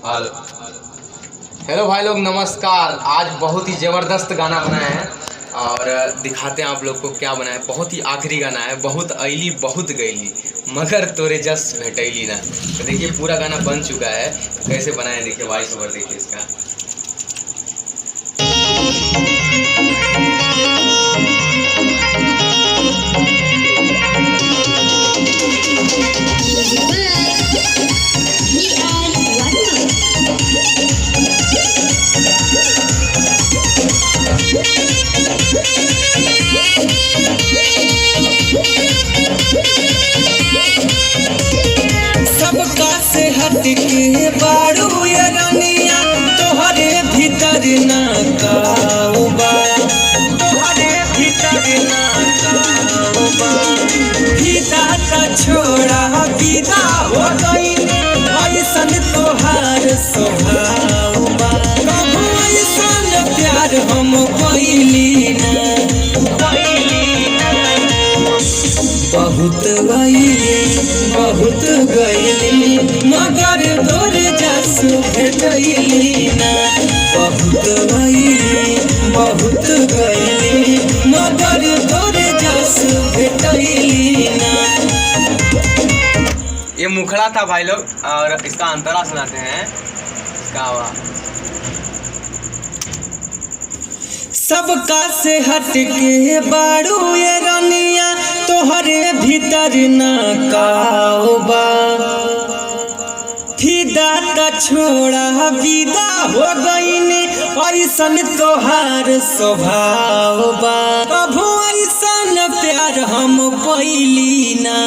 Hello hello भाई लोग, नमस्कार। आज बहुत ही ज़बरदस्त गाना बनाए हैं और दिखाते हैं आप लोग को क्या बनाया है। बहुत ही आखिरी गाना है। बहुत अइली बहुत गईली मगर तोरे जस भेटैली ना। तो देखिए पूरा गाना बन चुका है। कैसे बनाए देखिए, वॉइस ओवर देखिए इसका। सबका से हट के बारू ये रनिया, तोहरे भीतर ना काऊबा, तोहरे भीतर ना काऊबा। विदा का छोड़ा विदा हो गई, ऐसन तोहार स्वभाव बा। कभू ऐसन प्यार हम कइली ना, बहुत गईली मगर तोर जस भेटैली ना। बहुत गईली मगर तोर जस भेटैली ना। ये मुखड़ा था भाई लोग और इसका अंतरा सुनाते हैं। इसका आवाज सबका से हट के बारू ये रनिया, तोहरे भीतर ना काऊबा। फिदा का छोड़ा विदा हो गईनी, ऐसन तोहार स्वभाव बा। कभू ऐसन प्यार हम कइली ना।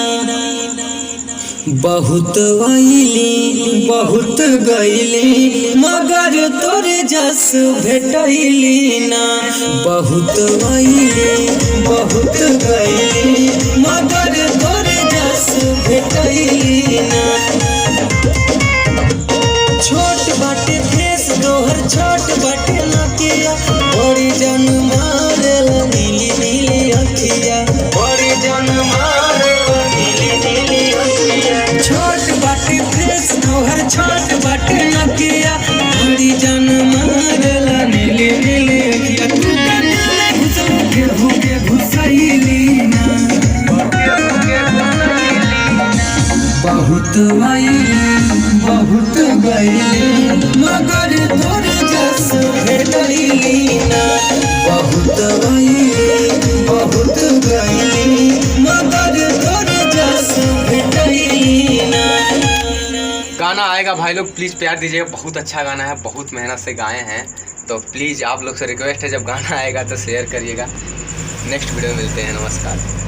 बहुत अइली बहुत गईली मगर तोरे जस भेटैली ना। बहुत अइली बहुत गईली मगर तोरे जस भेटैली ना। छोट बाटे फेस तोहर छोट बाटे नकिया, बड़ी जन मारेला नीली नीली अखिया, बड़ी जन मारेला नीली नीली अखिया। छोट बाटे फेस तोहर छोट बाटे नकिया, बड़ी जन मारेला नीली नीली अखिया। तू केहू के घुसैली ना, बहुत बहुत गईली मगर तोर जस भेटैली ना। बहुत गईली मगर तोर जस भेटैली ना। गाना आएगा भाई लोग, प्लीज़ प्यार दीजिएगा। बहुत अच्छा गाना है, बहुत मेहनत से गाए हैं। तो प्लीज़ आप लोग से रिक्वेस्ट है, जब गाना आएगा तो शेयर करिएगा। नेक्स्ट वीडियो में मिलते हैं। नमस्कार।